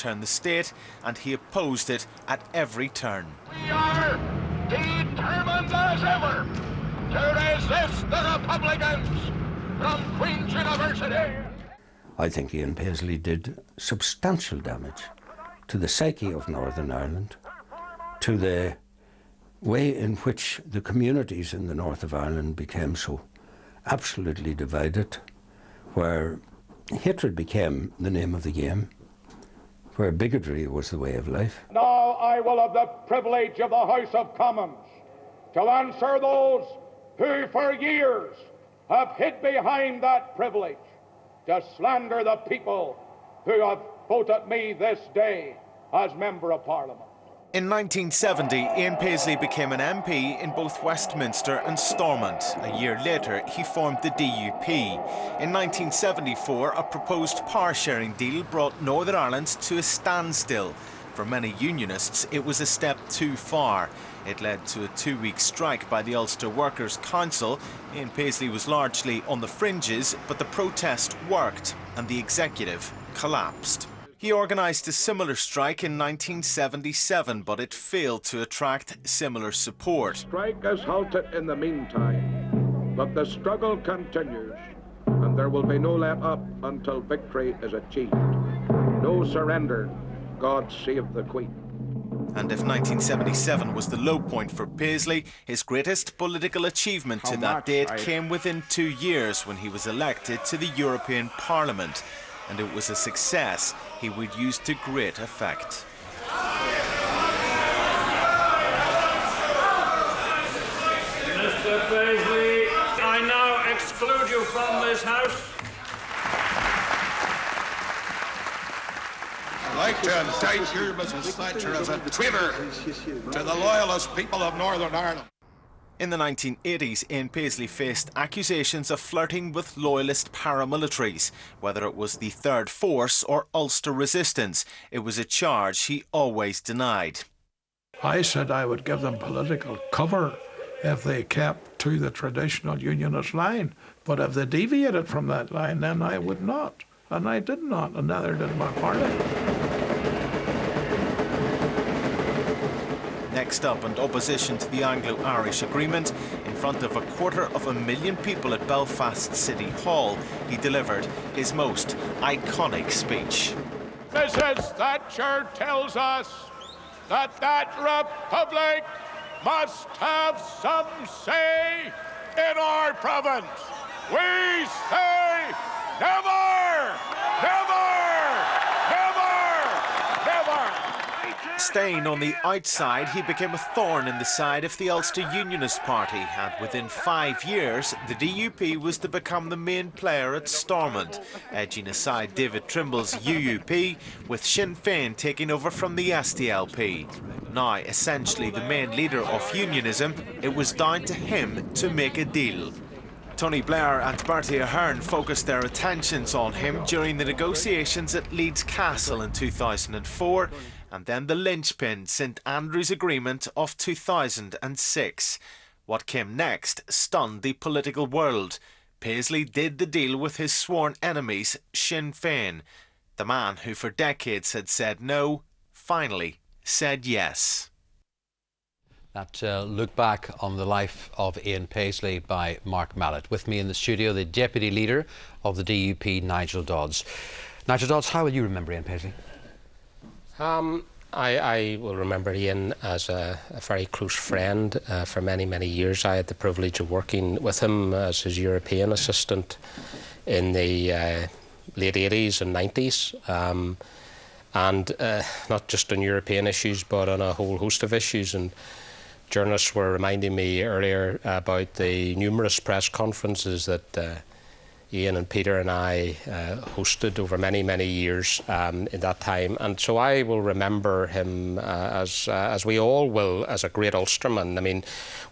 turn the state, and he opposed it at every turn. We are determined as ever to resist the Republicans from Queen's University. I think Ian Paisley did substantial damage to the psyche of Northern Ireland, to the way in which the communities in the north of Ireland became so absolutely divided, where hatred became the name of the game, where bigotry was the way of life. Now I will have the privilege of the House of Commons to answer those who for years have hid behind that privilege to slander the people who have voted me this day as Member of Parliament. In 1970, Ian Paisley became an MP in both Westminster and Stormont. A year later, he formed the DUP. In 1974, a proposed power-sharing deal brought Northern Ireland to a standstill. For many unionists, it was a step too far. It led to a 2-week strike by the Ulster Workers' Council. Ian Paisley was largely on the fringes, but the protest worked and the executive collapsed. He organised a similar strike in 1977, but it failed to attract similar support. Strike has halted in the meantime, but the struggle continues, and there will be no let up until victory is achieved. No surrender. God save the Queen. And if 1977 was the low point for Paisley, his greatest political achievement to that date came within 2 years when he was elected to the European Parliament. And it was a success he would use to great effect. Mr. Paisley, I now exclude you from this House. I'd like to indict you, Mrs. Thatcher, as a traitor to the loyalist people of Northern Ireland. In the 1980s, Ian Paisley faced accusations of flirting with loyalist paramilitaries. Whether it was the Third Force or Ulster Resistance, it was a charge he always denied. I said I would give them political cover if they kept to the traditional unionist line. But if they deviated from that line, then I would not. And I did not, and neither did my party. Next up, in opposition to the Anglo-Irish Agreement, in front of 250,000 people at Belfast City Hall, he delivered his most iconic speech. Mrs. Thatcher tells us that republic must have some say in our province. We say never, never, never, never. Staying on the outside, he became a thorn in the side of the Ulster Unionist Party, and within 5 years, the DUP was to become the main player at Stormont, edging aside David Trimble's UUP, with Sinn Féin taking over from the SDLP. Now essentially the main leader of unionism, it was down to him to make a deal. Tony Blair and Bertie Ahern focused their attentions on him during the negotiations at Leeds Castle in 2004, and then the linchpin St Andrews Agreement of 2006. What came next stunned the political world. Paisley did the deal with his sworn enemies, Sinn Féin. The man who for decades had said no, finally said yes. That look back on the life of Ian Paisley by Mark Mallet. With me in the studio, the Deputy Leader of the DUP, Nigel Dodds. Nigel Dodds, how will you remember Ian Paisley? I will remember Ian as a very close friend for many, many years. I had the privilege of working with him as his European assistant in the late 80s and 90s. And not just on European issues, but on a whole host of issues. And journalists were reminding me earlier about the numerous press conferences that Ian and Peter and I hosted over many, many years in that time. And so I will remember him as we all will, as a great Ulsterman. I mean,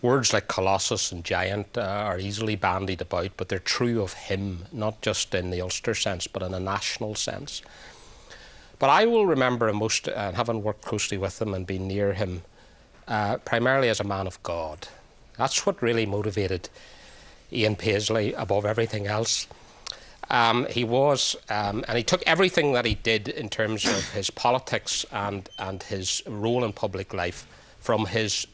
words like colossus and giant are easily bandied about, but they're true of him, not just in the Ulster sense, but in a national sense. But I will remember him most, having worked closely with him and been near him, primarily as a man of God. That's what really motivated Ian Paisley above everything else. He was, and he took everything that he did in terms of his politics and his role in public life from his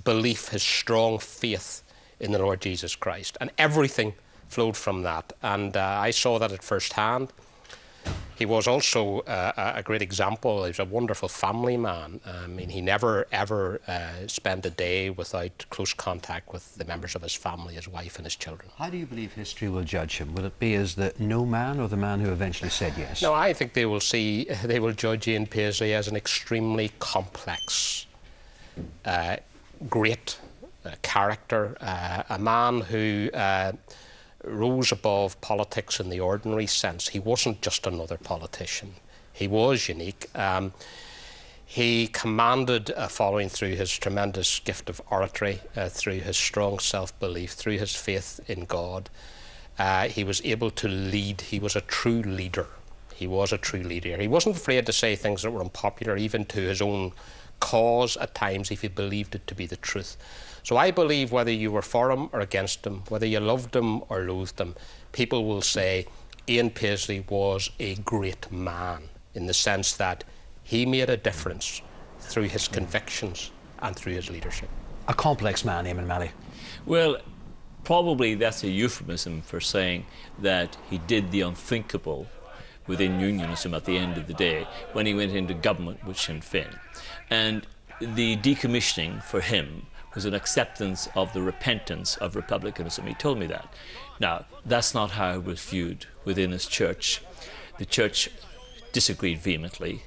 belief, his strong faith in the Lord Jesus Christ. And everything flowed from that. And I saw that at first hand. He was also a great example. He was a wonderful family man. I mean, he never, ever spent a day without close contact with the members of his family, his wife and his children. How do you believe history will judge him? Will it be as the no man or the man who eventually said yes? No, I think they will judge Ian Paisley as an extremely complex, great character, a man who rose above politics in the ordinary sense. He wasn't just another politician. He was unique. He commanded a following through his tremendous gift of oratory, through his strong self-belief, through his faith in God. He was able to lead. He was a true leader. He was a true leader. He wasn't afraid to say things that were unpopular, even to his own cause at times, if he believed it to be the truth. So I believe whether you were for him or against him, whether you loved him or loathed him, people will say Ian Paisley was a great man in the sense that he made a difference through his convictions and through his leadership. A complex man, Eamon Malley. Well, probably that's a euphemism for saying that he did the unthinkable within unionism at the end of the day when he went into government with Sinn Féin. And the decommissioning for him was an acceptance of the repentance of republicanism. He told me that. Now, that's not how it was viewed within his church. The church disagreed vehemently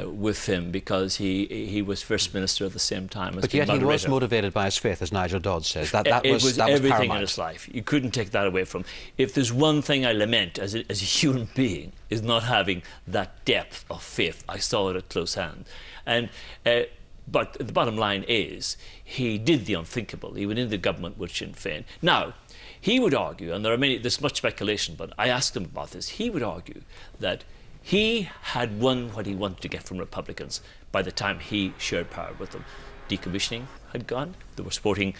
with him because he was First Minister at the same time as But yet he was motivated by his faith, as Nigel Dodds says. That was everything paramount in his life. You couldn't take that away from him. If there's one thing I lament as a human being, is not having that depth of faith. I saw it at close hand. And but the bottom line is, he did the unthinkable. He went into government with Sinn Féin. Now, he would argue, and there's much speculation, but I asked him about this, he would argue that he had won what he wanted to get from Republicans by the time he shared power with them. Decommissioning had gone. They were supporting,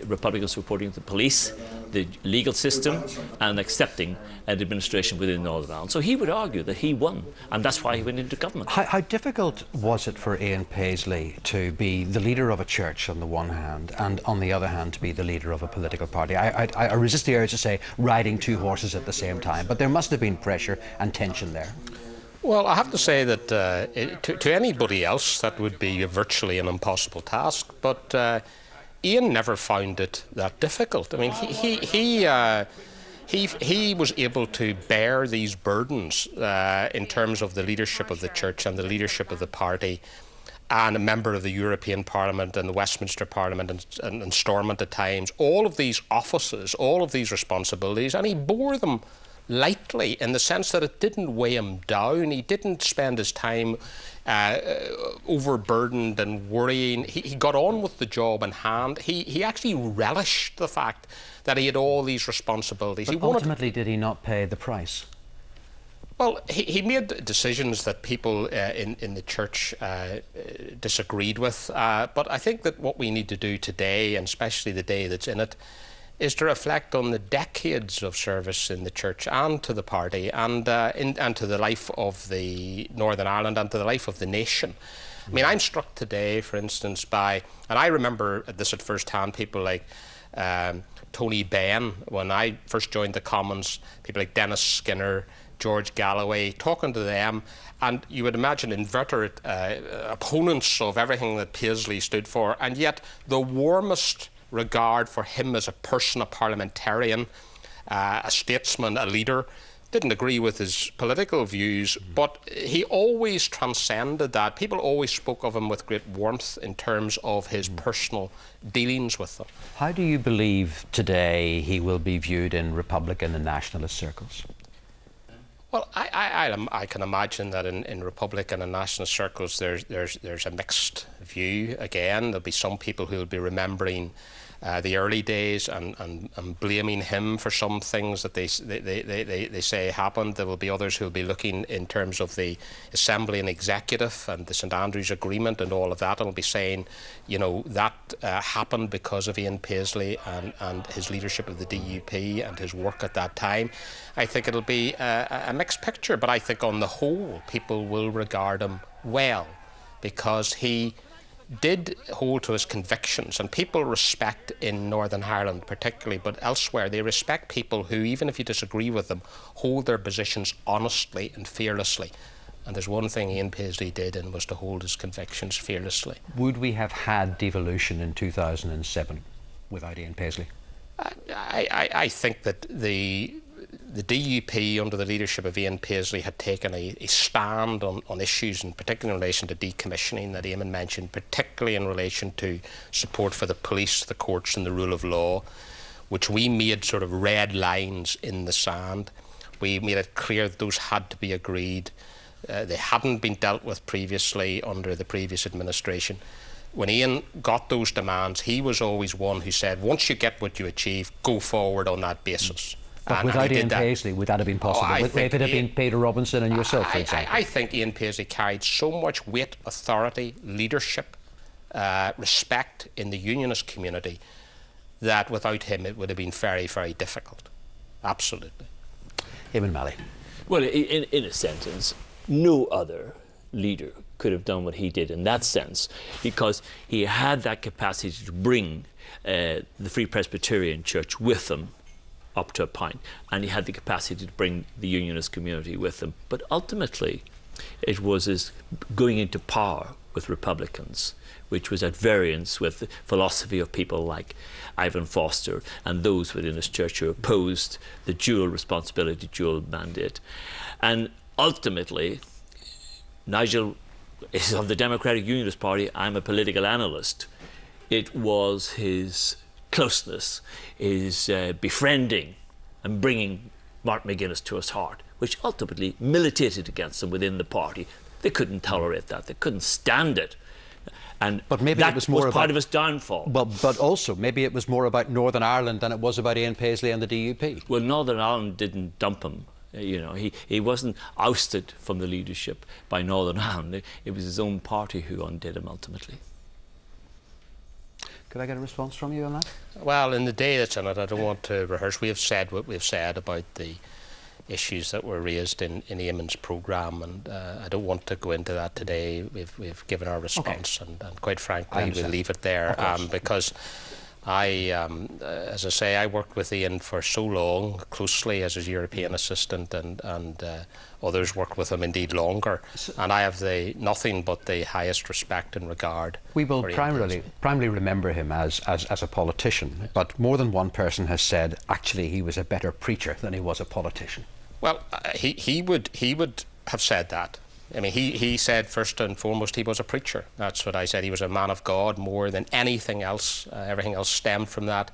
Republicans were supporting the police, the legal system, and accepting an administration within Northern Ireland. So he would argue that he won, and that's why he went into government. How difficult was it for Ian Paisley to be the leader of a church on the one hand, and on the other hand to be the leader of a political party? I resist the urge to say riding two horses at the same time, but there must have been pressure and tension there. Well, I have to say that to anybody else that would be virtually an impossible task, but Ian never found it that difficult. I mean, he was able to bear these burdens in terms of the leadership of the church and the leadership of the party, and a member of the European Parliament and the Westminster Parliament and Stormont at times, all of these offices, all of these responsibilities, and he bore them lightly in the sense that it didn't weigh him down. He didn't spend his time overburdened and worrying. He got on with the job in hand. He actually relished the fact that he had all these responsibilities. But ultimately, did he not pay the price? Well, he made decisions that people in the church disagreed with. But I think that what we need to do today, and especially the day that's in it, is to reflect on the decades of service in the church and to the party and to the life of the Northern Ireland and to the life of the nation. I mean, I'm struck today, for instance, by, and I remember this at first hand, people like Tony Benn, when I first joined the Commons, people like Dennis Skinner, George Galloway, talking to them, and you would imagine inveterate opponents of everything that Paisley stood for, and yet the warmest regard for him as a person, a parliamentarian, a statesman, a leader. Didn't agree with his political views, but he always transcended that. People always spoke of him with great warmth in terms of his personal dealings with them. How do you believe today he will be viewed in Republican and nationalist circles? Well, I can imagine that in Republican and national circles there's a mixed view. Again, there'll be some people who will be remembering the early days and blaming him for some things that they say happened. There will be others who will be looking in terms of the Assembly and Executive and the St Andrews Agreement and all of that, and will be saying, you know, that happened because of Ian Paisley and his leadership of the DUP and his work at that time. I think it'll be a mixed picture, but I think on the whole people will regard him well, because he did hold to his convictions, and people respect in Northern Ireland particularly, but elsewhere they respect people who, even if you disagree with them, hold their positions honestly and fearlessly. And there's one thing Ian Paisley did, and was to hold his convictions fearlessly. Would we have had devolution in 2007 without Ian Paisley? I think that the DUP, under the leadership of Ian Paisley, had taken a stand on issues, and particularly in relation to decommissioning that Eamon mentioned, particularly in relation to support for the police, the courts and the rule of law, which we made sort of red lines in the sand. We made it clear that those had to be agreed. They hadn't been dealt with previously under the previous administration. When Ian got those demands, he was always one who said, once you get what you achieve, go forward on that basis. But without Ian Paisley, would that have been possible? If it had been Peter Robinson and yourself, for example? I think Ian Paisley carried so much weight, authority, leadership, respect in the unionist community that without him it would have been very, very difficult. Absolutely. Eamon Malley. Well, in a sentence, no other leader could have done what he did in that sense, because he had that capacity to bring the Free Presbyterian Church with him up to a point, and he had the capacity to bring the unionist community with him. But ultimately, it was his going into power with Republicans, which was at variance with the philosophy of people like Ivan Foster and those within his church who opposed the dual responsibility, dual mandate. And ultimately, Nigel is of the Democratic Unionist Party. I'm a political analyst. It was his closeness, his befriending and bringing Mark McGuinness to his heart, which ultimately militated against him within the party. They couldn't tolerate that. They couldn't stand it. And but maybe that it was more part of his downfall. But also, maybe it was more about Northern Ireland than it was about Ian Paisley and the DUP. Well, Northern Ireland didn't dump him. You know, he wasn't ousted from the leadership by Northern Ireland. It was his own party who undid him ultimately. Could I get a response from you on that? Well, in the day that's in it, I don't want to rehearse. We have said what we've said about the issues that were raised in Eamon's programme, and I don't want to go into that today. We've given our response, okay. and quite frankly, we'll leave it there, because as I say, I worked with Ian for so long, closely as his European assistant, and others worked with him indeed longer. And I have nothing but the highest respect and regard. We will primarily remember him as a politician, but more than one person has said actually he was a better preacher than he was a politician. Well, he would have said that. I mean, he said first and foremost he was a preacher. That's what I said. He was a man of God more than anything else. Everything else stemmed from that.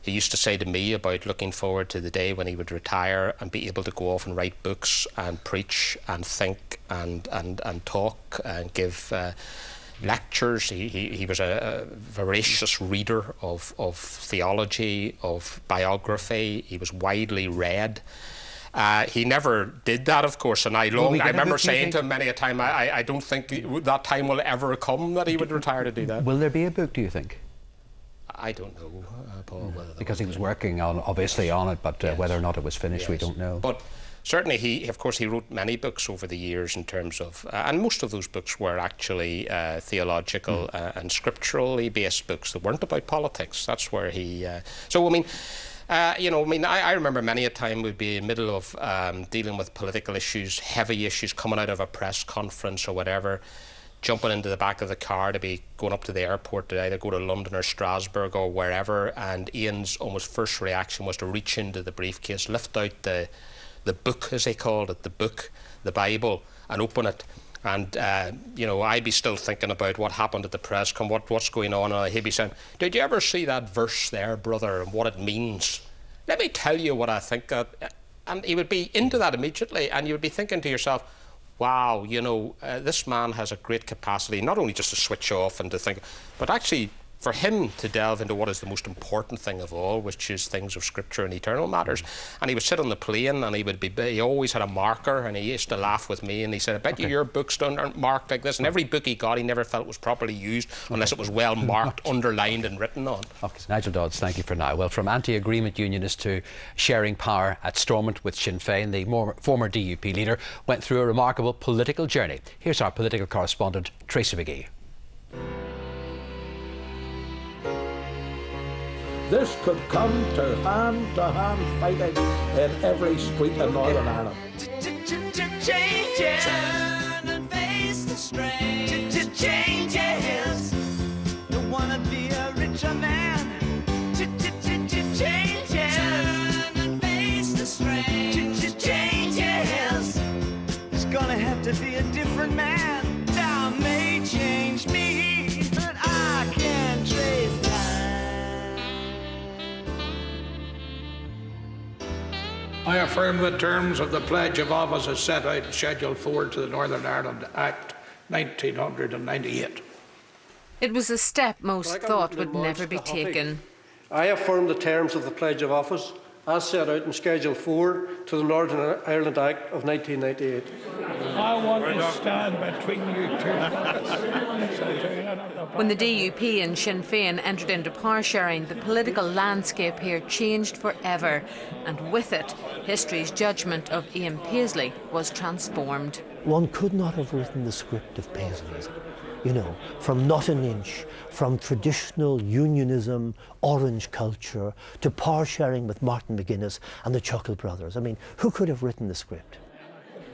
He used to say to me about looking forward to the day when he would retire and be able to go off and write books and preach and think and talk and give lectures. He was a voracious reader of theology, of biography. He was widely read. He never did that, of course, and I remember saying to him many a time, I don't think that time will ever come that he would retire to do that. Will there be a book, do you think? I don't know, Paul. Because he was working obviously on it, but yes. Whether or not it was finished, we don't know. But certainly he wrote many books over the years in terms of, and most of those books were actually theological and scripturally based books that weren't about politics. That's where he, I remember many a time we'd be in the middle of dealing with political issues, heavy issues coming out of a press conference or whatever, jumping into the back of the car to be going up to the airport to either go to London or Strasbourg or wherever, and Ian's almost first reaction was to reach into the briefcase, lift out the book, as they called it, the Bible, and open it. And, I'd be still thinking about what happened at the press, what's going on, and he'd be saying, did you ever see that verse there, brother, and what it means? Let me tell you what I think of. And he would be into that immediately, and you would be thinking to yourself, wow, you know, this man has a great capacity, not only just to switch off and to think, but actually for him to delve into what is the most important thing of all, which is things of scripture and eternal matters. And he would sit on the plane, and he always had a marker, and he used to laugh with me, and he said, I bet you your books aren't marked like this. And every book he got, he never felt was properly used unless it was well marked, underlined and written on. Okay, so Nigel Dodds, thank you for now. Well, from anti-agreement unionist to sharing power at Stormont with Sinn Féin, the former DUP leader went through a remarkable political journey. Here's our political correspondent, Tracy McGee. This could come to hand fighting in every street in Northern Ireland. Changes. Turn and face the strain. Changes. Don't wanna be a richer man. Changes. Turn and face the strain. Changes. It's gonna have to be a different man. Time may change me, but I can trace time. I affirm the terms of the pledge of office as set out in Schedule 4 to the Northern Ireland Act 1998. It was a step most thought would never be taken. I affirm the terms of the pledge of office as set out in Schedule 4 to the Northern Ireland Act of 1998. I want to stand between you two. When the DUP and Sinn Féin entered into power sharing, the political landscape here changed forever, and with it, history's judgment of Ian Paisley was transformed. One could not have written the script of Paisley's, you know, from not an inch, from traditional unionism, orange culture, to power sharing with Martin McGuinness and the Chuckle brothers. I mean, who could have written the script?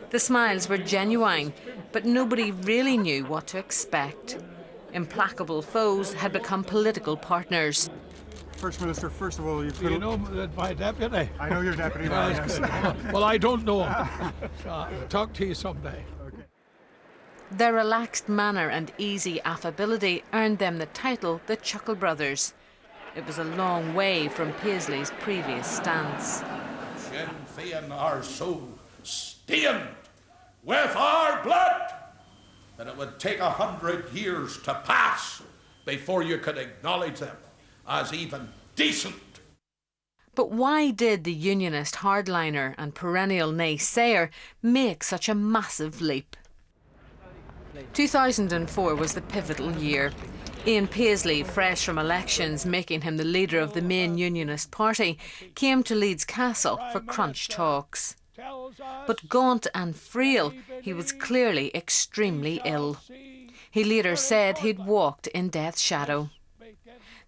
The smiles were genuine, but nobody really knew what to expect. Implacable foes had become political partners. First Minister, first of all, Do you know my deputy? I know your deputy. Well, I don't know him. I'll talk to you someday. Their relaxed manner and easy affability earned them the title the Chuckle Brothers. It was a long way from Paisley's previous stance. Sinn Féin are so stained with our blood that it would take 100 years to pass before you could acknowledge them as even decent. But why did the unionist hardliner and perennial naysayer make such a massive leap? 2004 was the pivotal year. Ian Paisley, fresh from elections making him the leader of the main unionist party, came to Leeds Castle for crunch talks. But gaunt and frail, he was clearly extremely ill. He later said he'd walked in death's shadow.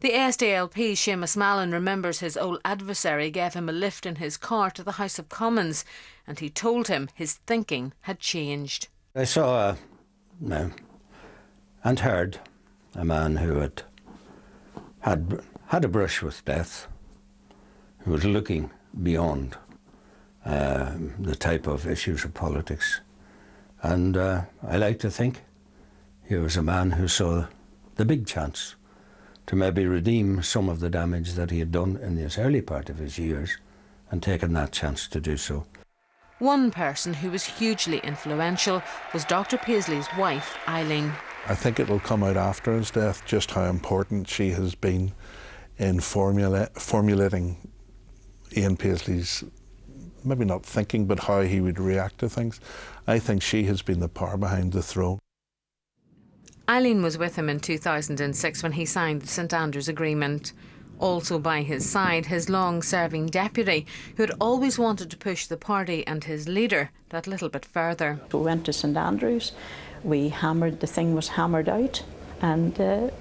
The SDLP Seamus Mallon remembers his old adversary gave him a lift in his car to the House of Commons, and he told him his thinking had changed. I saw and heard a man who had a brush with death, who was looking beyond the type of issues of politics. And I like to think he was a man who saw the big chance to maybe redeem some of the damage that he had done in this early part of his years, and taken that chance to do so. One person who was hugely influential was Dr. Paisley's wife, Eileen. I think it will come out after his death just how important she has been in formulating Ian Paisley's, maybe not thinking, but how he would react to things. I think she has been the power behind the throne. Eileen was with him in 2006 when he signed the St Andrews Agreement. Also by his side, his long-serving deputy, who had always wanted to push the party and his leader that little bit further. We went to St Andrews, the thing was hammered out, and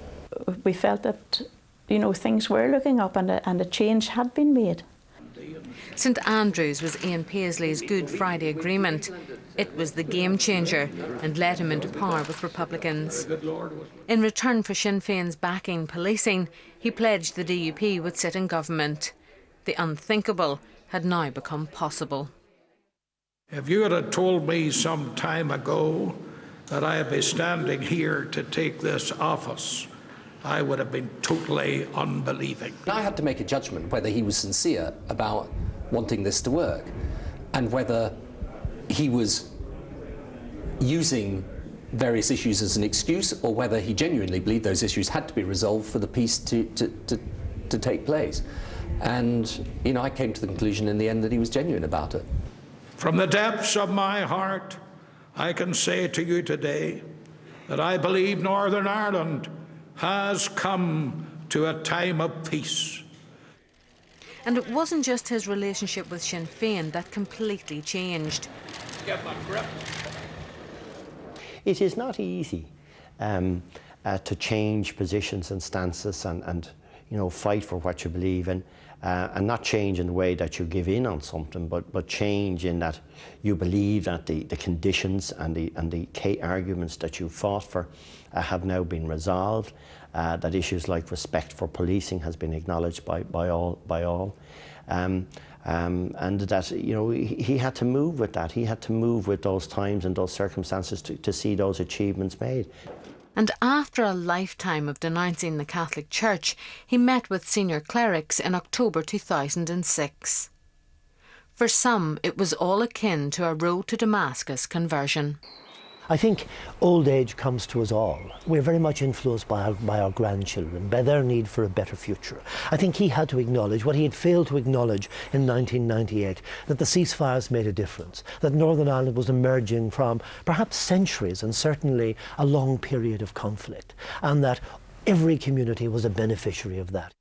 we felt that, you know, things were looking up and a change had been made. St Andrews was Ian Paisley's Good Friday Agreement. It was the game changer and led him into power with Republicans. In return for Sinn Féin's backing policing, he pledged the DUP would sit in government. The unthinkable had now become possible. If you had told me some time ago that I'd be standing here to take this office, I would have been totally unbelieving. I had to make a judgment whether he was sincere about wanting this to work. and whether he was using various issues as an excuse, or whether he genuinely believed those issues had to be resolved for the peace to take place. And, you know, I came to the conclusion in the end that he was genuine about it. From the depths of my heart, I can say to you today that I believe Northern Ireland has come to a time of peace. And it wasn't just his relationship with Sinn Féin that completely changed. Get my grip. It is not easy to change positions and stances and you know, fight for what you believe in, and not change in the way that you give in on something, but change in that you believe that the conditions and the arguments that you fought for have now been resolved, that issues like respect for policing has been acknowledged by all. And that, you know, he had to move with that. He had to move with those times and those circumstances to see those achievements made. And after a lifetime of denouncing the Catholic Church, he met with senior clerics in October 2006. For some, it was all akin to a road to Damascus conversion. I think old age comes to us all. We're very much influenced by our grandchildren, by their need for a better future. I think he had to acknowledge what he had failed to acknowledge in 1998, that the ceasefires made a difference, that Northern Ireland was emerging from perhaps centuries and certainly a long period of conflict, and that every community was a beneficiary of that.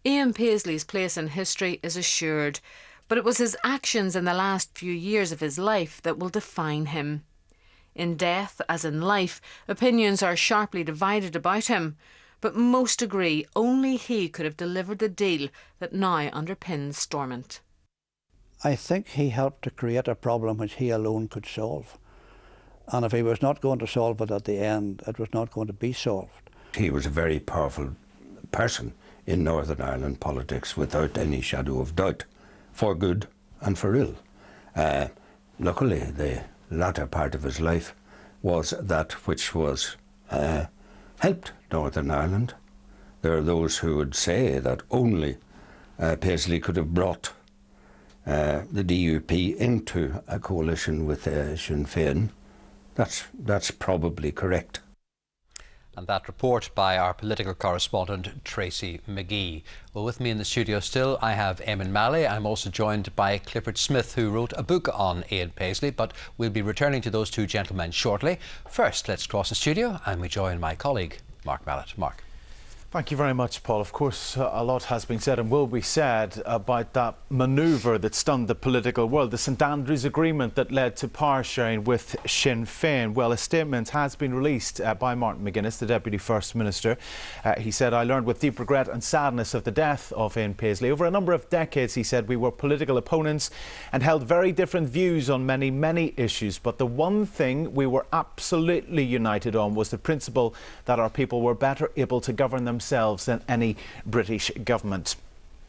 Ian Paisley's place in history is assured, but it was his actions in the last few years of his life that will define him. In death, as in life, opinions are sharply divided about him, but most agree only he could have delivered the deal that now underpins Stormont. I think he helped to create a problem which he alone could solve. And if he was not going to solve it at the end, it was not going to be solved. He was a very powerful person in Northern Ireland politics without any shadow of doubt, for good and for ill. Luckily, the latter part of his life was that which was helped Northern Ireland. There are those who would say that only Paisley could have brought the DUP into a coalition with Sinn Féin. That's probably correct. And that report by our political correspondent, Tracy McGee. Well, with me in the studio still, I have Eamon Malley. I'm also joined by Clifford Smith, who wrote a book on Ian Paisley, but we'll be returning to those two gentlemen shortly. First, let's cross the studio and we join my colleague, Mark Mallet. Mark. Thank you very much, Paul. Of course, a lot has been said and will be said about that manoeuvre that stunned the political world, the St Andrews Agreement that led to power sharing with Sinn Féin. Well, a statement has been released by Martin McGuinness, the Deputy First Minister. He said, "I learned with deep regret and sadness of the death of Ian Paisley. Over a number of decades," he said, "we were political opponents and held very different views on many, many issues. But the one thing we were absolutely united on was the principle that our people were better able to govern themselves than any British government."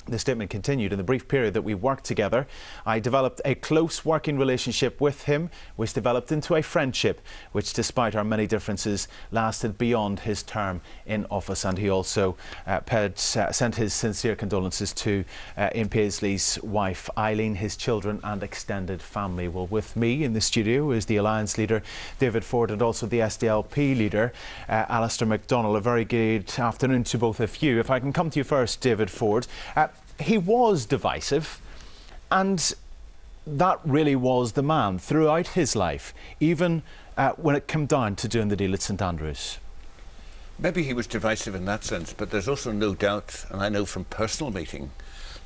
The statement continued, "In the brief period that we worked together, I developed a close working relationship with him, which developed into a friendship, which, despite our many differences, lasted beyond his term in office." And he also sent his sincere condolences to Ian Paisley's wife, Eileen, his children and extended family. Well, with me in the studio is the Alliance leader, David Ford, and also the SDLP leader, Alistair MacDonald. A very good afternoon to both of you. If I can come to you first, David Ford. He was divisive, and that really was the man throughout his life, even when it came down to doing the deal at St Andrews. Maybe he was divisive in that sense, but there's also no doubt, and I know from personal meeting,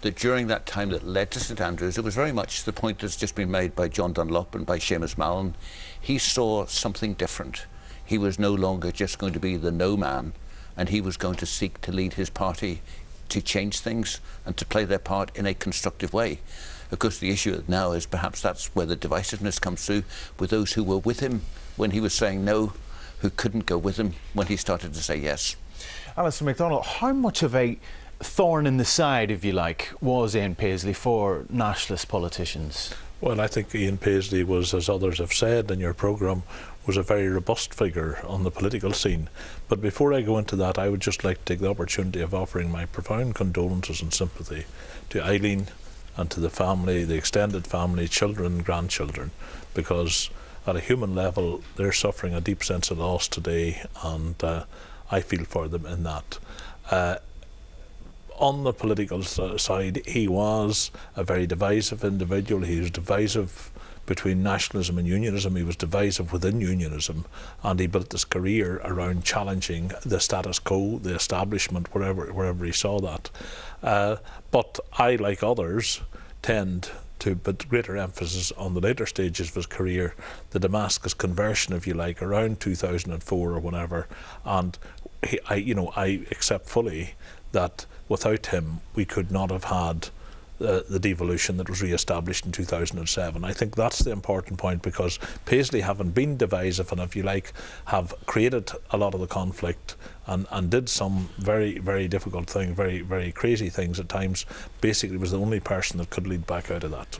that during that time that led to St Andrews, it was very much the point that's just been made by John Dunlop and by Seamus Mallon. He saw something different. He was no longer just going to be the no man, and he was going to seek to lead his party to change things and to play their part in a constructive way. Of course, the issue now is perhaps that's where the divisiveness comes through, with those who were with him when he was saying no, who couldn't go with him when he started to say yes. Alistair MacDonald, how much of a thorn in the side, if you like, was Ian Paisley for nationalist politicians? Well, I think Ian Paisley was, as others have said in your programme, was a very robust figure on the political scene. But before I go into that, I would just like to take the opportunity of offering my profound condolences and sympathy to Eileen and to the family, the extended family, children and grandchildren, because at a human level they're suffering a deep sense of loss today, and I feel for them in that. On the political side, he was a very divisive individual. He was divisive between nationalism and unionism. He was divisive within unionism, and he built his career around challenging the status quo, the establishment, wherever he saw that. But I, like others, tend to put greater emphasis on the later stages of his career, the Damascus conversion, if you like, around 2004 or whenever. And I accept fully that without him we could not have had the devolution that was re-established in 2007. I think that's the important point, because Paisley, having been divisive and, if you like, have created a lot of the conflict and did some very, very difficult things, very, very crazy things at times, basically was the only person that could lead back out of that.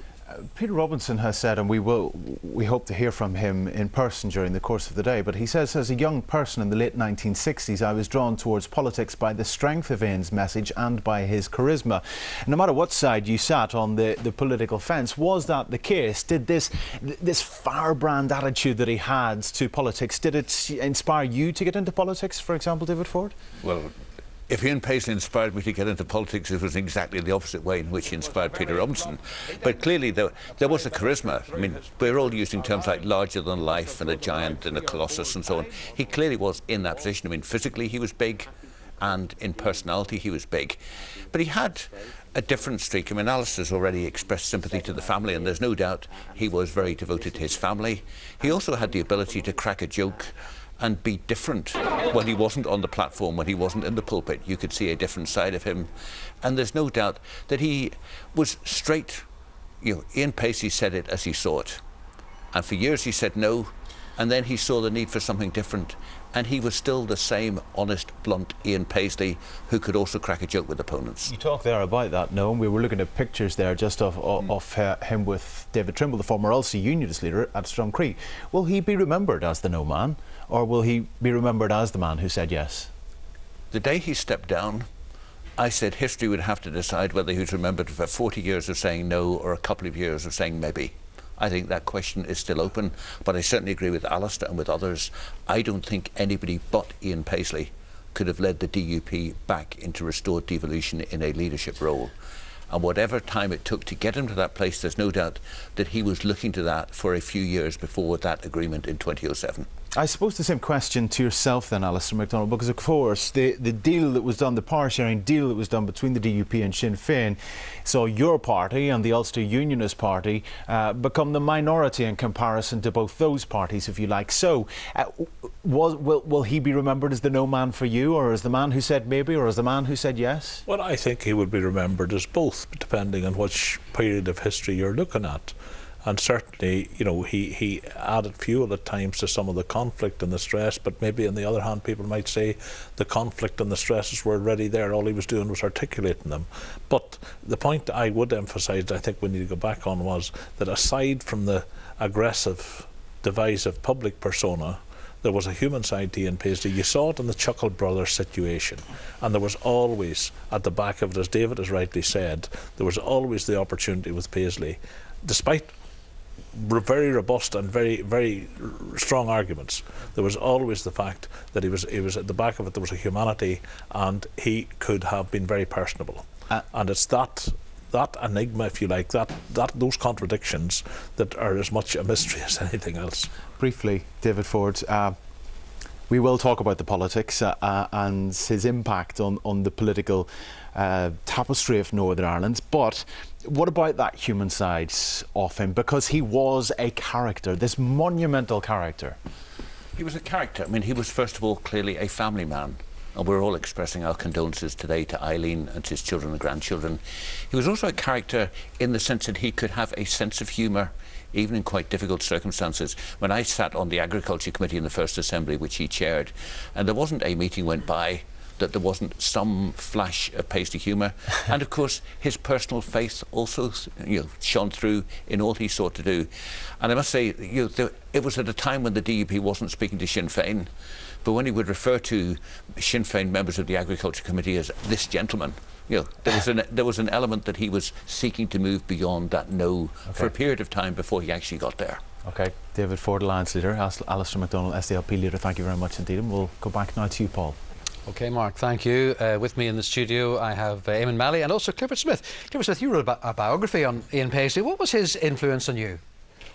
Peter Robinson has said, and we hope to hear from him in person during the course of the day, but he says, as a young person in the late 1960s, I was drawn towards politics by the strength of Ian's message and by his charisma. No matter what side you sat on the political fence, was that the case? Did this firebrand attitude that he had to politics, did it inspire you to get into politics, for example, David Ford? Well, if Ian Paisley inspired me to get into politics, it was exactly the opposite way in which he inspired Peter Robinson. But clearly there was a charisma. I mean, we're all using terms like larger than life and a giant and a colossus and so on. He clearly was in that position. I mean, physically he was big, and in personality he was big. But he had a different streak. I mean, Alistair's already expressed sympathy to the family, and there's no doubt he was very devoted to his family. He also had the ability to crack a joke and be different when he wasn't on the platform, when he wasn't in the pulpit. You could see a different side of him. And there's no doubt that he was straight. You know, Ian Paisley said it as he saw it. And for years he said no, and then he saw the need for something different. And he was still the same honest, blunt Ian Paisley who could also crack a joke with opponents. You talked there about that, Noam. We were looking at pictures there just of him with David Trimble, the former Ulster Unionist leader, at Strum Creek. Will he be remembered as the no man, or will he be remembered as the man who said yes? The day he stepped down, I said history would have to decide whether he was remembered for 40 years of saying no or a couple of years of saying maybe. I think that question is still open, but I certainly agree with Alistair and with others. I don't think anybody but Ian Paisley could have led the DUP back into restored devolution in a leadership role. And whatever time it took to get him to that place, there's no doubt that he was looking to that for a few years before that agreement in 2007. I suppose the same question to yourself then, Alistair MacDonald, because of course the deal that was done, the power sharing deal that was done between the DUP and Sinn Féin, saw your party and the Ulster Unionist Party become the minority in comparison to both those parties, if you like. So will he be remembered as the no man for you, or as the man who said maybe, or as the man who said yes? Well, I think he would be remembered as both, depending on which period of history you're looking at. And certainly, you know, he added fuel at times to some of the conflict and the stress, but maybe on the other hand people might say the conflict and the stresses were already there, all he was doing was articulating them. But the point I would emphasise, I think we need to go back on, was that aside from the aggressive, divisive public persona, there was a human side to Ian Paisley. You saw it in the Chuckle Brothers situation, and there was always at the back of it, as David has rightly said, there was always the opportunity with Paisley, despite very robust and very, very strong arguments, there was always the fact that he was at the back of it, there was a humanity, and he could have been very personable. And it's that enigma, if you like, those contradictions that are as much a mystery as anything else. Briefly, David Ford, we will talk about the politics and his impact on the political tapestry of Northern Ireland, but what about that human side of him? Because he was a character, this monumental character. He was a character. I mean, he was first of all clearly a family man, and we're all expressing our condolences today to Eileen and to his children and grandchildren. He was also a character in the sense that he could have a sense of humour, even in quite difficult circumstances. When I sat on the Agriculture Committee in the First Assembly, which he chaired, and there wasn't a meeting went by that there wasn't some flash of Paisley humour. And of course, his personal faith also, shone through in all he sought to do. And I must say, it was at a time when the DUP wasn't speaking to Sinn Féin, but when he would refer to Sinn Féin members of the Agriculture Committee as this gentleman, there was an element that he was seeking to move beyond that for a period of time before he actually got there. Okay, David Ford, Alliance Leader, Alistair MacDonald, SDLP Leader, thank you very much indeed. And we'll go back now to you, Paul. Okay, Mark, thank you. With me in the studio, I have Eamon Malley and also Clifford Smith. Clifford Smith, you wrote a biography on Ian Paisley. What was his influence on you?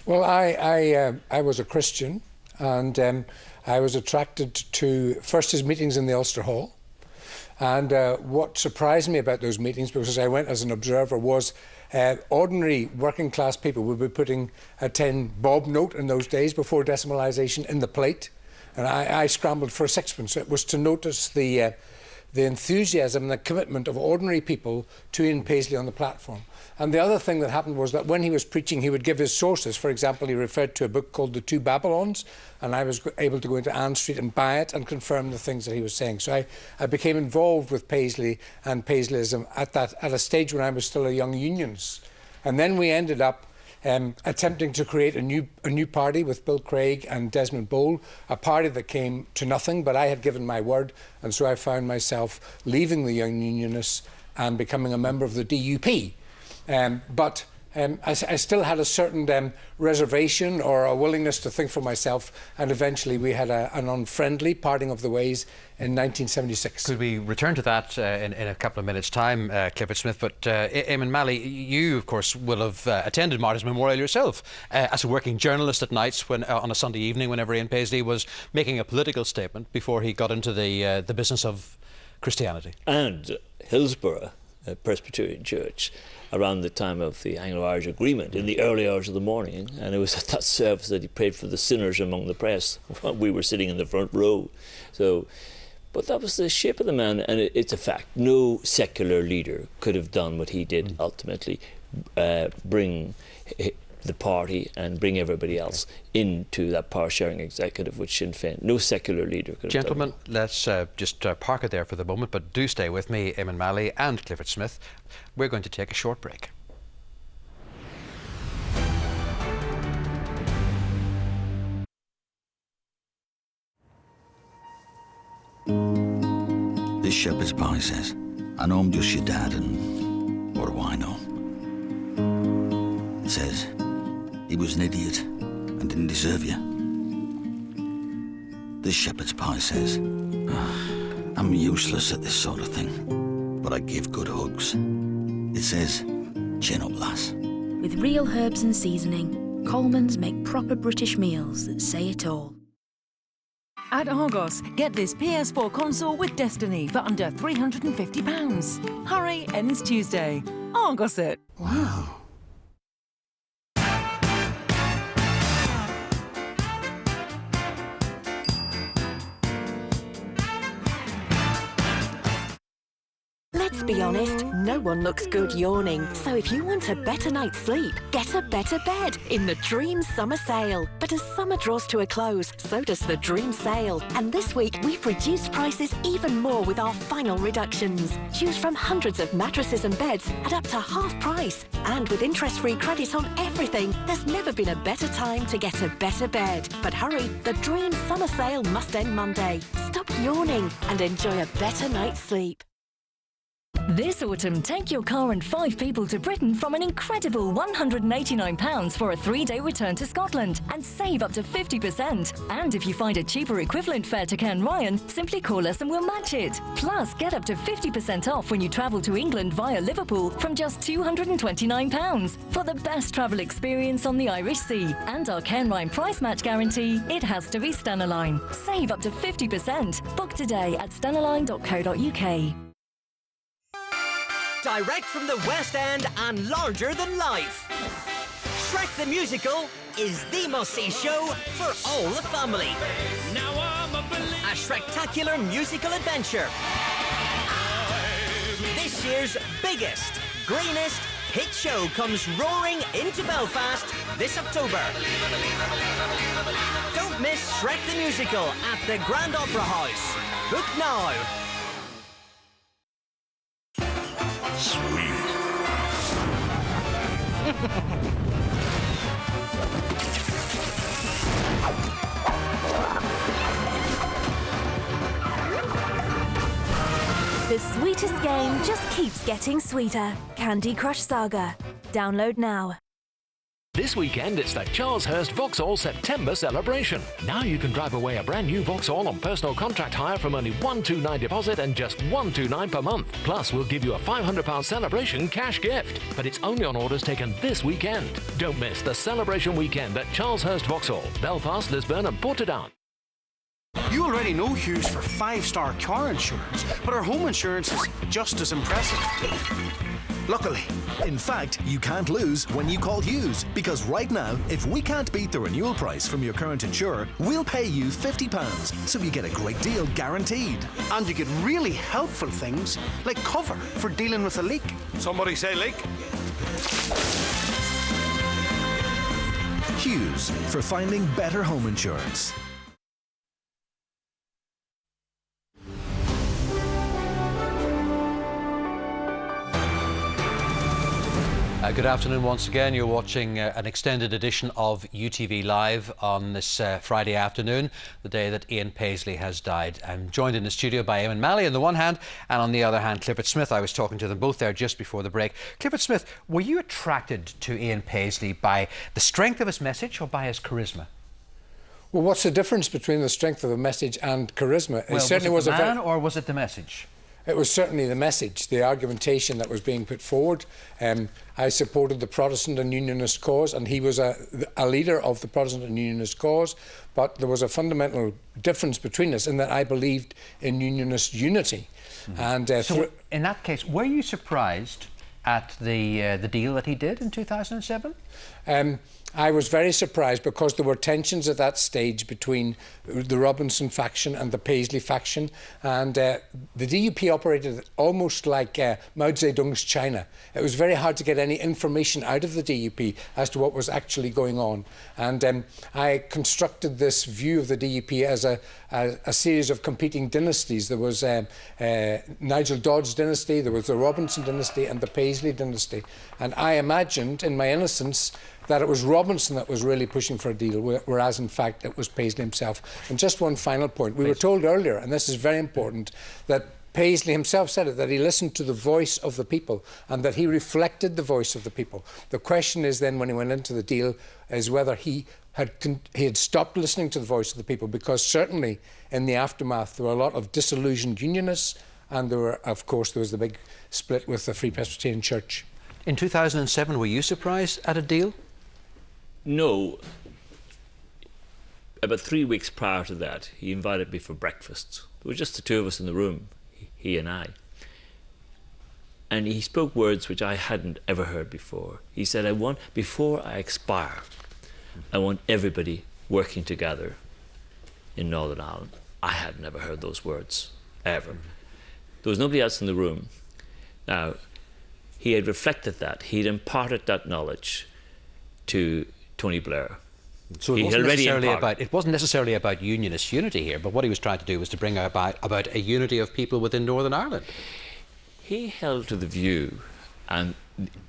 Well, I was a Christian, and I was attracted to first his meetings in the Ulster Hall. And what surprised me about those meetings, because I went as an observer, was ordinary working class people would be putting a 10 bob note in those days before decimalisation in the plate. And I scrambled for a sixpence. It was to notice the enthusiasm and the commitment of ordinary people to Ian Paisley on the platform. And the other thing that happened was that when he was preaching, he would give his sources. For example, he referred to a book called The Two Babylons, and I was able to go into Ann Street and buy it and confirm the things that he was saying. So I became involved with Paisley and Paisleyism at a stage when I was still a young unionist. And then we ended up attempting to create a new party with Bill Craig and Desmond Bowl, a party that came to nothing, but I had given my word, and so I found myself leaving the Young Unionists and becoming a member of the DUP. But I still had a certain reservation or a willingness to think for myself, and eventually we had an unfriendly parting of the ways in 1976. Could we return to that in a couple of minutes' time, Clifford Smith? But Eamon Malley, you, of course, will have attended Martyr's Memorial yourself as a working journalist at nights on a Sunday evening whenever Ian Paisley was making a political statement before he got into the business of Christianity. And Hillsborough Presbyterian Church around the time of the Anglo-Irish Agreement in the early hours of the morning, and it was at that service that he prayed for the sinners among the press. We were sitting in the front row. But that was the shape of the man, and it's a fact. No secular leader could have done what he did ultimately, bring the party and bring everybody else into that power-sharing executive with Sinn Féin. No secular leader could have Gentlemen, done let's just park it there for the moment, but do stay with me, Eamon Malley and Clifford Smith. We're going to take a short break. This shepherd's pie says, I know I'm just your dad, and what do I know? It says, he was an idiot and didn't deserve you. This shepherd's pie says, I'm useless at this sort of thing, but I give good hugs. It says, chin up, lass. With real herbs and seasoning, Coleman's make proper British meals that say it all. At Argos, get this PS4 console with Destiny for under £350. Hurry, ends Tuesday. Argos it. Wow. Let's be honest, no one looks good yawning. So if you want a better night's sleep, get a better bed in the Dream Summer Sale. But as summer draws to a close, so does the Dream Sale. And this week, we've reduced prices even more with our final reductions. Choose from hundreds of mattresses and beds at up to half price. And with interest-free credit on everything, there's never been a better time to get a better bed. But hurry, the Dream Summer Sale must end Monday. Stop yawning and enjoy a better night's sleep. This autumn, take your car and 5 people to Britain from an incredible £189 for a 3-day return to Scotland and save up to 50%. And if you find a cheaper equivalent fare to Cairn Ryan, simply call us and we'll match it. Plus, get up to 50% off when you travel to England via Liverpool from just £229. For the best travel experience on the Irish Sea and our Cairn Ryan price match guarantee, it has to be Stenaline. Save up to 50%. Book today at stenaline.co.uk. Direct from the West End and larger than life. Shrek the Musical is the must-see show for all the family. A Shrektacular musical adventure. This year's biggest, greenest hit show comes roaring into Belfast this October. Don't miss Shrek the Musical at the Grand Opera House. Book now. sweet. The sweetest game just keeps getting sweeter. Candy Crush Saga. Download now. This weekend, it's the Charleshurst Vauxhall September celebration. Now you can drive away a brand new Vauxhall on personal contract hire from only $129 deposit and just $129 per month. Plus, we'll give you a £500 celebration cash gift. But it's only on orders taken this weekend. Don't miss the celebration weekend at Charleshurst Vauxhall, Belfast, Lisburn and Portadown. You already know Hughes for 5-star car insurance, but our home insurance is just as impressive. Luckily. In fact, you can't lose when you call Hughes, because right now, if we can't beat the renewal price from your current insurer, we'll pay you £50, so you get a great deal guaranteed. And you get really helpful things like cover for dealing with a leak. Somebody say leak. Hughes, for finding better home insurance. Good afternoon once again. You're watching an extended edition of UTV Live on this Friday afternoon, the day that Ian Paisley has died. I'm joined in the studio by Eamon Malley on the one hand, and on the other hand, Clifford Smith. I was talking to them both there just before the break. Clifford Smith, were you attracted to Ian Paisley by the strength of his message or by his charisma? Well, what's the difference between the strength of the message and charisma? Well, it certainly was it the man or was it the message? It was certainly the message, the argumentation that was being put forward. I supported the Protestant and Unionist cause, and he was a leader of the Protestant and Unionist cause, but there was a fundamental difference between us in that I believed in Unionist unity. Mm-hmm. And so in that case, were you surprised at the deal that he did in 2007? I was very surprised because there were tensions at that stage between the Robinson faction and the Paisley faction, and the DUP operated almost like Mao Zedong's China. It was very hard to get any information out of the DUP as to what was actually going on, and I constructed this view of the DUP as a series of competing dynasties. There was Nigel Dodd's dynasty, there was the Robinson dynasty and the Paisley dynasty, and I imagined in my innocence that it was Robinson that was really pushing for a deal, whereas in fact it was Paisley himself. And just one final point. We were told earlier, and this is very important, that Paisley himself said it, that he listened to the voice of the people and that he reflected the voice of the people. The question is then, when he went into the deal, is whether he had stopped listening to the voice of the people, because certainly in the aftermath there were a lot of disillusioned Unionists, and there were, of course, there was the big split with the Free Presbyterian Church. In 2007, were you surprised at a deal? No. About 3 weeks prior to that, he invited me for breakfast. There were just the two of us in the room, he and I. And he spoke words which I hadn't ever heard before. He said, before I expire, I want everybody working together in Northern Ireland. I had never heard those words, ever. There was nobody else in the room. Now, he had reflected that. He'd imparted that knowledge to Tony Blair. So it wasn't necessarily about unionist unity here, but what he was trying to do was to bring about a unity of people within Northern Ireland. He held to the view, and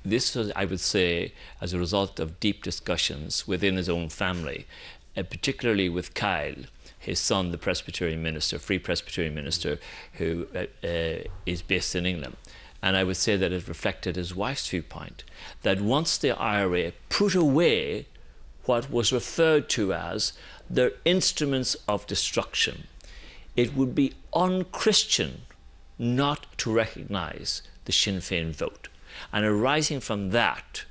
this was, I would say, as a result of deep discussions within his own family, particularly with Kyle, his son, the Presbyterian minister, Free Presbyterian minister, who is based in England. And I would say that it reflected his wife's viewpoint, that once the IRA put away what was referred to as their instruments of destruction, it would be un-Christian not to recognise the Sinn Féin vote. And arising from that,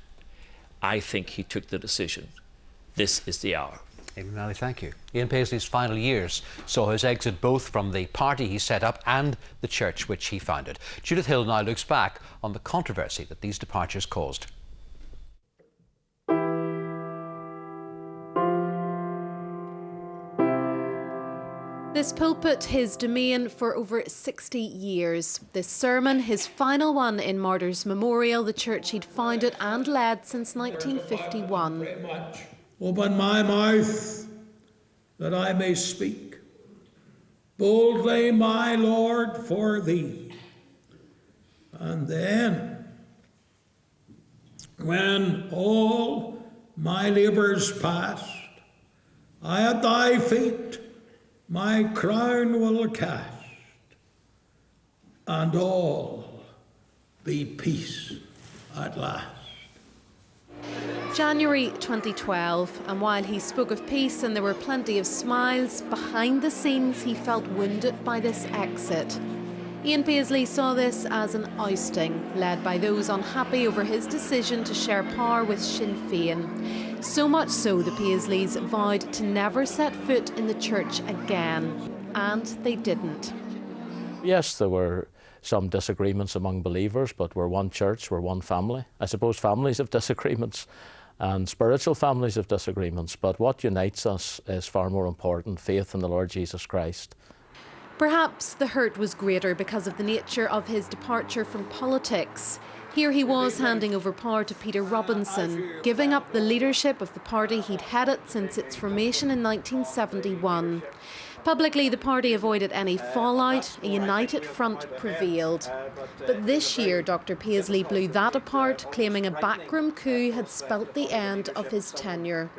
I think he took the decision. This is the hour. Eamon Malley, thank you. Ian Paisley's final years saw his exit both from the party he set up and the church which he founded. Judith Hill now looks back on the controversy that these departures caused. This pulpit, his domain for over 60 years. This sermon, his final one in Martyrs Memorial, the church he'd founded and led since 1951. Open my mouth that I may speak boldly, my Lord, for thee. And then When all my labours past, I at thy feet my crown will cast, and all be peace at last. January 2012, and while he spoke of peace and there were plenty of smiles, behind the scenes he felt wounded by this exit. Ian Paisley saw this as an ousting, led by those unhappy over his decision to share power with Sinn Féin. So much so the Paisleys vowed to never set foot in the church again, and they didn't. Yes, there were some disagreements among believers, but we're one church, we're one family. I suppose families have disagreements, and spiritual families have disagreements, but what unites us is far more important: faith in the Lord Jesus Christ. Perhaps the hurt was greater because of the nature of his departure from politics. Here he was handing over power to Peter Robinson, giving up the leadership of the party he'd headed since its formation in 1971. Publicly, the party avoided any fallout. A united front prevailed. But this year, Dr. Paisley blew that apart, claiming a backroom coup had spelt the end of his tenure.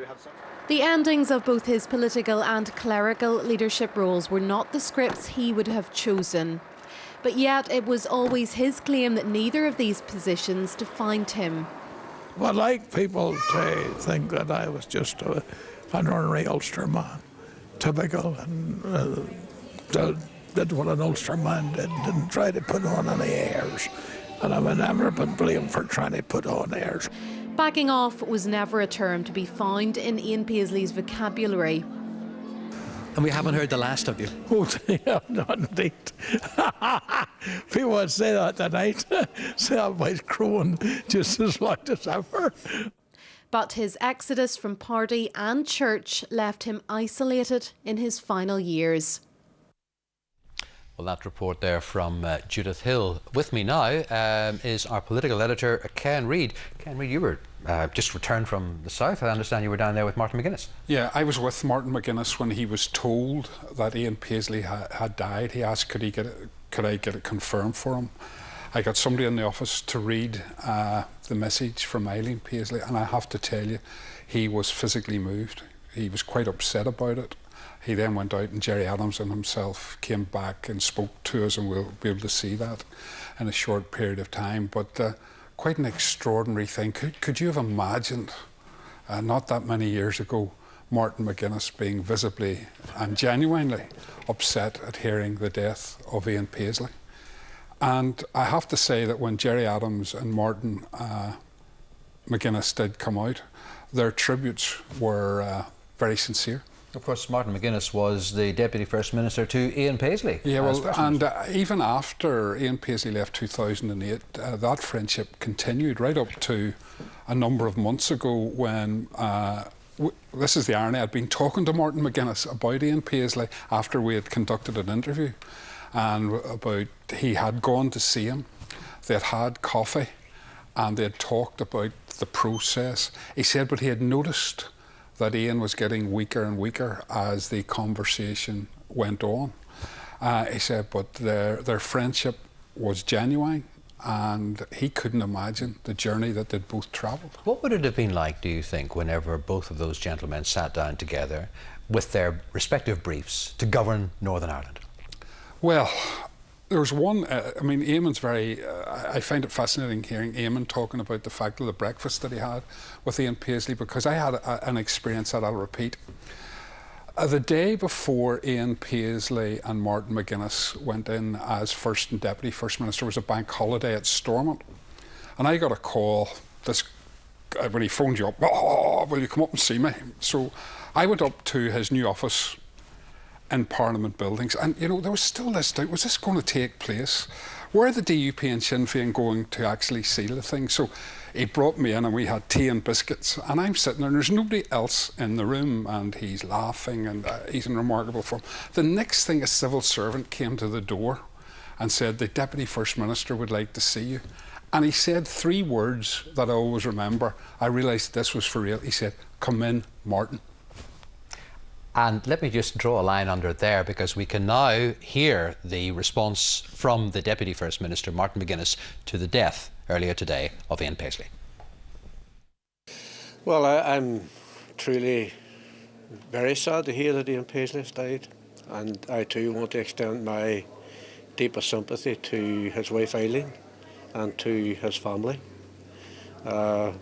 The endings of both his political and clerical leadership roles were not the scripts he would have chosen. But yet, it was always his claim that neither of these positions defined him. I'd like people to think that I was just an ordinary Ulster man. Typical, and did what an Ulster man did, didn't try to put on any airs. And I've never been blamed for trying to put on airs. Backing off was never a term to be found in Ian Paisley's vocabulary. And we haven't heard the last of you. Oh, yeah, not indeed. People would say that tonight. Say I was crowing just as loud as ever. But his exodus from party and church left him isolated in his final years. Well, that report there from Judith Hill. With me now is our political editor, Ken Reid. Ken Reid, you were just returned from the south. I understand you were down there with Martin McGuinness. Yeah, I was with Martin McGuinness when he was told that Ian Paisley had died. He asked, could I get it confirmed for him? I got somebody in the office to read the message from Eileen Paisley, and I have to tell you, he was physically moved. He was quite upset about it. He then went out, and Jerry Adams and himself came back and spoke to us, and we'll be able to see that in a short period of time. But quite an extraordinary thing. Could you have imagined, not that many years ago, Martin McGuinness being visibly and genuinely upset at hearing the death of Ian Paisley? And I have to say that when Jerry Adams and Martin McGuinness did come out, their tributes were very sincere. Of course, Martin McGuinness was the Deputy First Minister to Ian Paisley. Yeah, well, and even after Ian Paisley left 2008, that friendship continued right up to a number of months ago when, this is the irony, I'd been talking to Martin McGuinness about Ian Paisley after we had conducted an interview, and about he had gone to see him, they'd had coffee, and they'd talked about the process. He said, but he had noticed that Ian was getting weaker and weaker as the conversation went on. He said, but their friendship was genuine, and he couldn't imagine the journey that they'd both travelled. What would it have been like, do you think, whenever both of those gentlemen sat down together with their respective briefs to govern Northern Ireland? Well, there was one, I mean, Eamon's very, I find it fascinating hearing Eamon talking about the fact of the breakfast that he had with Ian Paisley, because I had an experience that I'll repeat. The day before Ian Paisley and Martin McGuinness went in as First and Deputy First Minister, was a bank holiday at Stormont. And I got a call, when he phoned you up, will you come up and see me? So I went up to his new office in Parliament buildings, and you know, there was still this doubt, was this going to take place? Were the DUP and Sinn Féin going to actually seal the thing? So he brought me in and we had tea and biscuits, and I'm sitting there and there's nobody else in the room, and he's laughing, and he's in remarkable form. The next thing, a civil servant came to the door and said, the Deputy First Minister would like to see you. And he said 3 words that I always remember. I realised this was for real. He said, come in, Martin. And let me just draw a line under there, because we can now hear the response from the Deputy First Minister, Martin McGuinness, to the death earlier today of Ian Paisley. Well, I'm truly very sad to hear that Ian Paisley has died, and I too want to extend my deepest sympathy to his wife Eileen and to his family. Past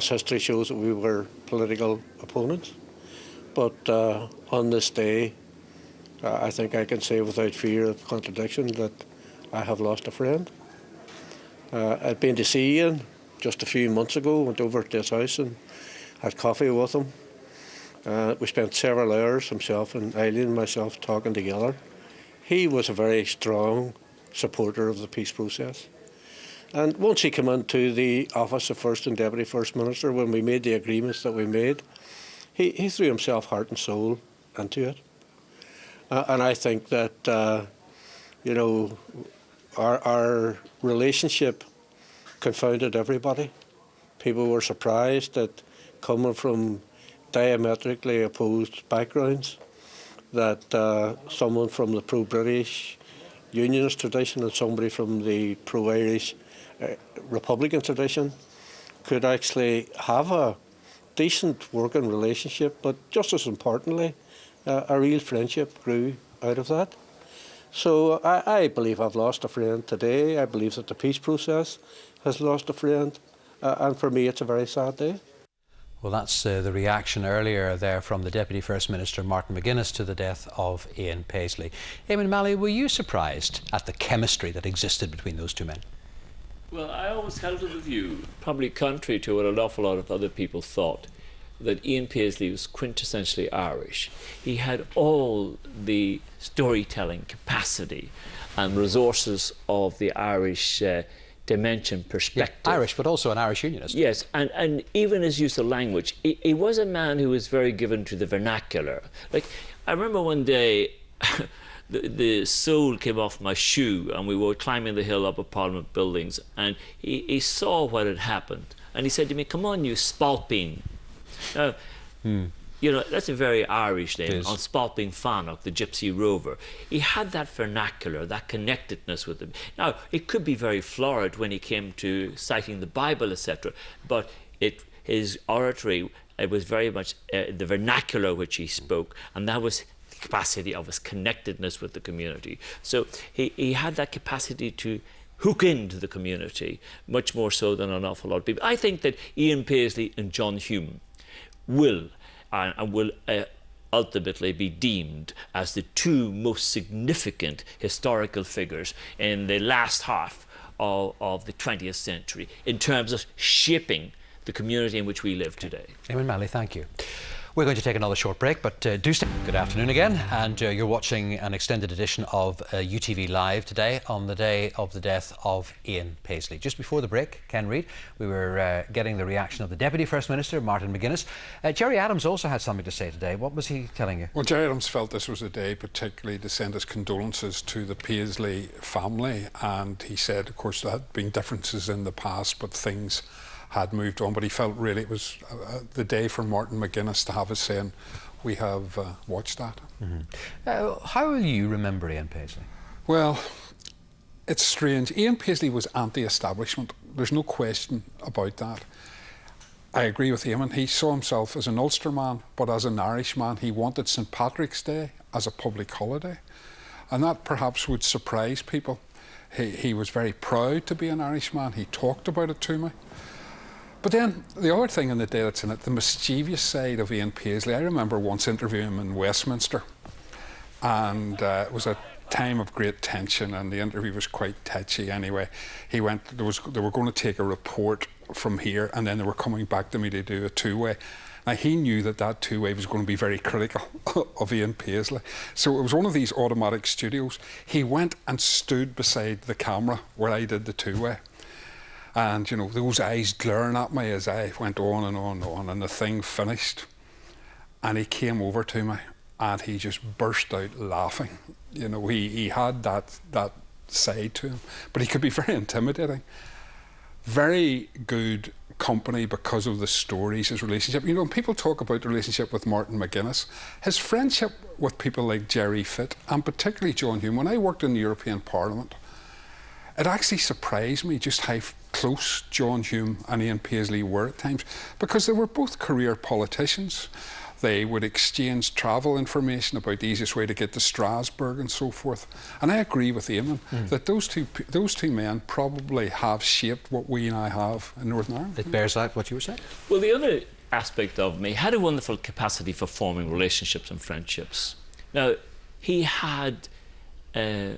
history shows that we were political opponents, but on this day I think I can say without fear of contradiction that I have lost a friend. I'd been to see Ian just a few months ago, went over to his house and had coffee with him. We spent several hours, himself and Eileen and myself, talking together. He was a very strong supporter of the peace process. And once he came into the office of First and Deputy First Minister, when we made the agreements that we made, he threw himself heart and soul into it. And I think that, you know, our relationship confounded everybody. People were surprised that, coming from diametrically opposed backgrounds, that someone from the pro-British Unionist tradition and somebody from the pro-Irish Republican tradition could actually have a decent working relationship, but just as importantly, a real friendship grew out of that. So I believe I've lost a friend today. I believe that the peace process has lost a friend, and for me it's a very sad day. Well, that's the reaction earlier there from the Deputy First Minister, Martin McGuinness, to the death of Ian Paisley. Eamon Malley, were you surprised at the chemistry that existed between those two men? Well, I always held to the view, probably contrary to what an awful lot of other people thought, that Ian Paisley was quintessentially Irish. He had all the storytelling capacity and resources of the Irish dimension perspective. Yeah, Irish, but also an Irish Unionist. Yes, and even his use of language. He was a man who was very given to the vernacular. Like, I remember one day the sole came off my shoe and we were climbing the hill up at Parliament Buildings, and he saw what had happened and he said to me, "Come on, you spalpeen." Now, you know, that's a very Irish name, on Spalpeen Fannock, the gypsy rover. He had that vernacular, that connectedness with them. Now, it could be very florid when he came to citing the Bible, etc., but his oratory, it was very much the vernacular which he spoke, and that was the capacity of his connectedness with the community. So he had that capacity to hook into the community, much more so than an awful lot of people. I think that Ian Paisley and John Hume will ultimately be deemed as the two most significant historical figures in the last half of the 20th century in terms of shaping the community in which we live today. Eamon Malley, thank you. We're going to take another short break, but do stay. Good afternoon again, and you're watching an extended edition of UTV Live today on the day of the death of Ian Paisley. Just before the break, Ken Reid, we were getting the reaction of the Deputy First Minister, Martin McGuinness. Gerry Adams also had something to say today. What was he telling you? Well, Gerry Adams felt this was a day particularly to send his condolences to the Paisley family, and he said, of course, there had been differences in the past, but things had moved on, but he felt really it was the day for Martin McGuinness to have his say, and we have watched that. How will you remember Ian Paisley? Well, it's strange. Ian Paisley was anti-establishment. There's no question about that. I agree with Eamon. He saw himself as an Ulster man, but as an Irish man. He wanted St. Patrick's Day as a public holiday, and that perhaps would surprise people. He was very proud to be an Irishman. He talked about it to me. But then the other thing in the day that's in it, the mischievous side of Ian Paisley. I remember once interviewing him in Westminster, and it was a time of great tension, and the interview was quite touchy. Anyway, they were going to take a report from here, and then they were coming back to me to do a two-way. Now, he knew that two-way was going to be very critical of Ian Paisley. So it was one of these automatic studios. He went and stood beside the camera where I did the two-way. And, you know, those eyes glaring at me as I went on and on and on, and the thing finished. And he came over to me and he just burst out laughing. You know, he had that side to him, but he could be very intimidating. Very good company because of the stories, his relationship. You know, when people talk about the relationship with Martin McGuinness, his friendship with people like Gerry Fitt, and particularly John Hume, when I worked in the European Parliament, it actually surprised me just how close John Hume and Ian Paisley were at times, because they were both career politicians. They would exchange travel information about the easiest way to get to Strasbourg and so forth. And I agree with Eamon that those two men probably have shaped what we now have in Northern Ireland. It bears out what you were saying. Well, the other aspect of me had a wonderful capacity for forming relationships and friendships. Now, he had an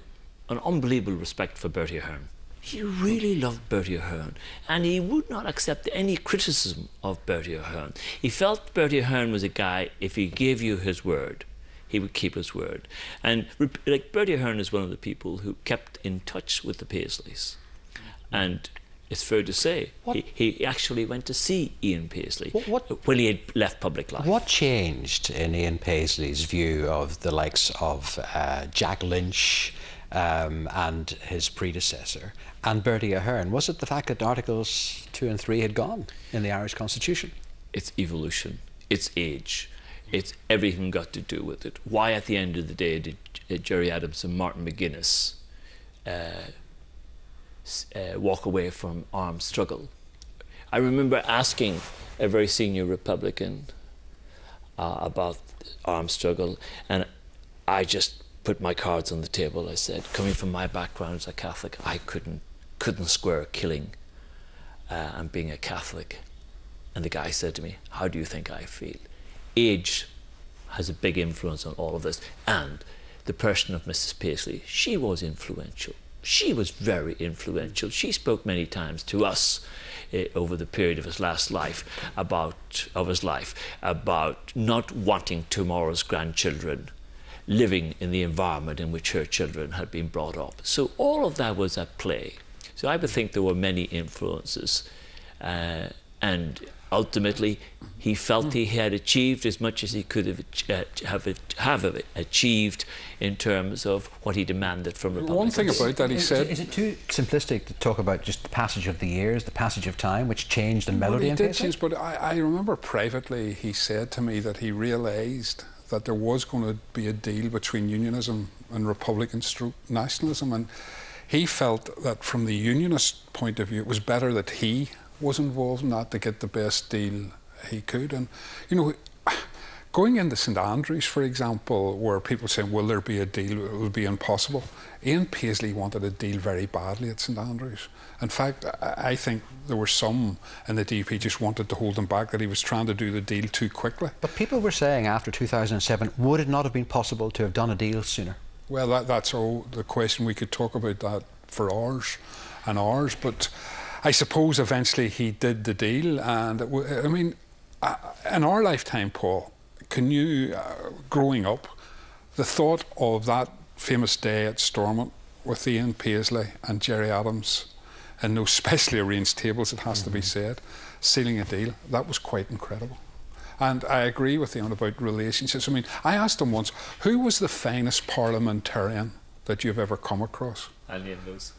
unbelievable respect for Bertie Ahern. He really loved Bertie Ahern, and he would not accept any criticism of Bertie Ahern. He felt Bertie Ahern was a guy, if he gave you his word, he would keep his word. And like Bertie Ahern is one of the people who kept in touch with the Paisleys. And it's fair to say, he actually went to see Ian Paisley when he had left public life. What changed in Ian Paisley's view of the likes of Jack Lynch and his predecessor and Bertie Ahern? Was it the fact that Articles 2 and 3 had gone in the Irish Constitution? It's evolution, it's age, it's everything got to do with it. Why at the end of the day did Gerry Adams and Martin McGuinness walk away from armed struggle? I remember asking a very senior Republican about armed struggle, and I just put my cards on the table. I said, coming from my background as a Catholic, I couldn't square killing and being a Catholic. And the guy said to me, how do you think I feel? Age has a big influence on all of this. And the person of Mrs. Paisley, she was influential. She was very influential. She spoke many times to us over the period of his life about not wanting tomorrow's grandchildren living in the environment in which her children had been brought up. So all of that was at play. So I would think there were many influences, and ultimately he felt he had achieved as much as he could have achieved in terms of what he demanded from Republicans. One thing about that he said... Is it too simplistic to talk about just the passage of the years, the passage of time, which changed the melody? Well, he did change, but I remember privately he said to me that he realised that there was going to be a deal between unionism and Republican nationalism, and he felt that from the unionist point of view it was better that he was involved in that to get the best deal he could. And you know, going into St Andrews, for example, where people say, will there be a deal? It will be impossible. Ian Paisley wanted a deal very badly at St Andrews. In fact, I think there were some in the DUP just wanted to hold him back, that he was trying to do the deal too quickly. But people were saying after 2007, would it not have been possible to have done a deal sooner? Well, that's all the question. We could talk about that for hours and hours, but I suppose eventually he did the deal. And I mean, in our lifetime, Paul, can you, growing up, the thought of that famous day at Stormont with Ian Paisley and Gerry Adams and those specially arranged tables, it has to be said, sealing a deal, that was quite incredible. And I agree with Ian about relationships. I mean, I asked him once, who was the finest parliamentarian that you've ever come across? I name those.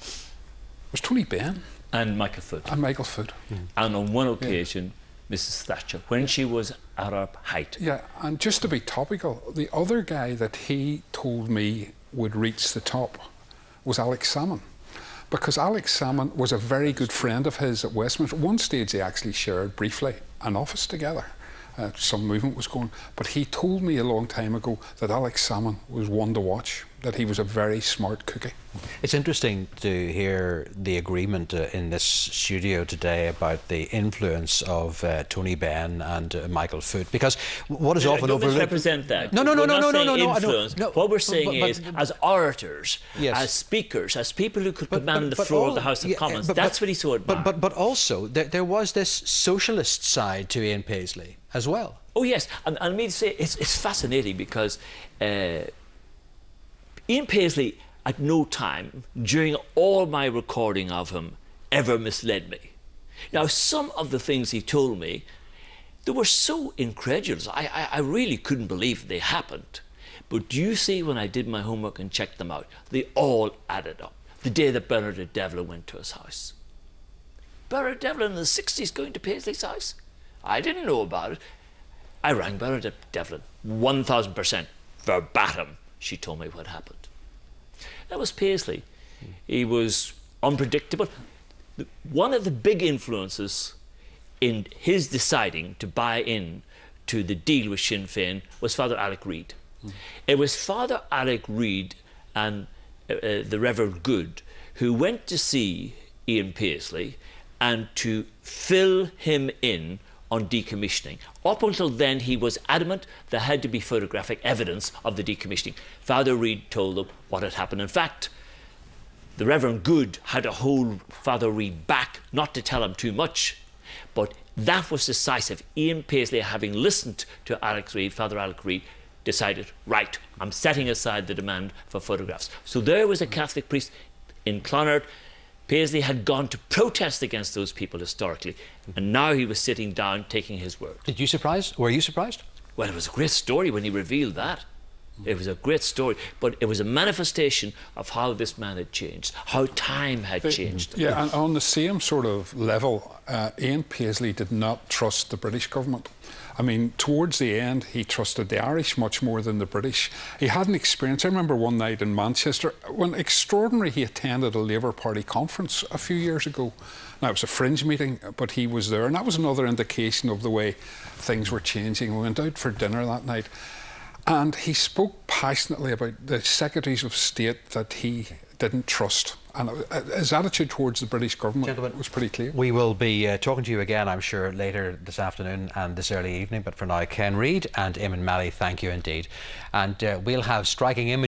It was Tony Benn. And Michael Foot. And Michael Foot. And on one occasion, Mrs. Thatcher, when she was at her height. Yeah, and just to be topical, the other guy that he told me would reach the top was Alex Salmon. Because Alex Salmon was a very good friend of his at Westminster. At one stage they actually shared briefly an office together. Some movement was going. But he told me a long time ago that Alex Salmon was one to watch, that he was a very smart cookie. It's interesting to hear the agreement in this studio today about the influence of Tony Benn and Michael Foot, because what is often overlooked... Don't misrepresent that. No. Influence. What we're saying is, as orators, yes, as speakers, as people who could command the floor of the House of Commons, that's what he so admired. But also, there was this socialist side to Ian Paisley as well. Oh yes, and I mean to say it's fascinating because Ian Paisley at no time during all my recording of him ever misled me. Now, some of the things he told me, they were so incredulous. I really couldn't believe they happened. But do you see, when I did my homework and checked them out, they all added up. The day that Bernard Devlin went to his house. Bernard Devlin in the 60s going to Paisley's house? I didn't know about it. I rang Bernard Devlin, 1000%, verbatim. She told me what happened. That was Paisley. He was unpredictable. one of the big influences in his deciding to buy in to the deal with Sinn Féin was Father Alec Reid. It was Father Alec Reid and the Reverend Good who went to see Ian Paisley and to fill him in on decommissioning. Up until then, he was adamant there had to be photographic evidence of the decommissioning. Father Reid told them what had happened. In fact, the Reverend Good had to hold Father Reid back, not to tell him too much, but that was decisive. Ian Paisley, having listened to Alex Reid, Father Alec Reid, decided, right, I'm setting aside the demand for photographs. So there was a Catholic priest in Clonard. Paisley had gone to protest against those people historically, and now he was sitting down taking his word. Were you surprised? Well, it was a great story when he revealed that. It was a great story, but it was a manifestation of how this man had changed, how time had changed. Yeah, and on the same sort of level, Ian Paisley did not trust the British government. I mean, towards the end, he trusted the Irish much more than the British. He had an experience. I remember one night in Manchester, when extraordinary, he attended a Labour Party conference a few years ago. Now, it was a fringe meeting, but he was there, and that was another indication of the way things were changing. We went out for dinner that night, and he spoke passionately about the secretaries of state that he didn't trust. And his attitude towards the British government was pretty clear. We will be talking to you again, I'm sure, later this afternoon and this early evening. But for now, Ken Reid and Eamon Malley, thank you indeed. And we'll have striking images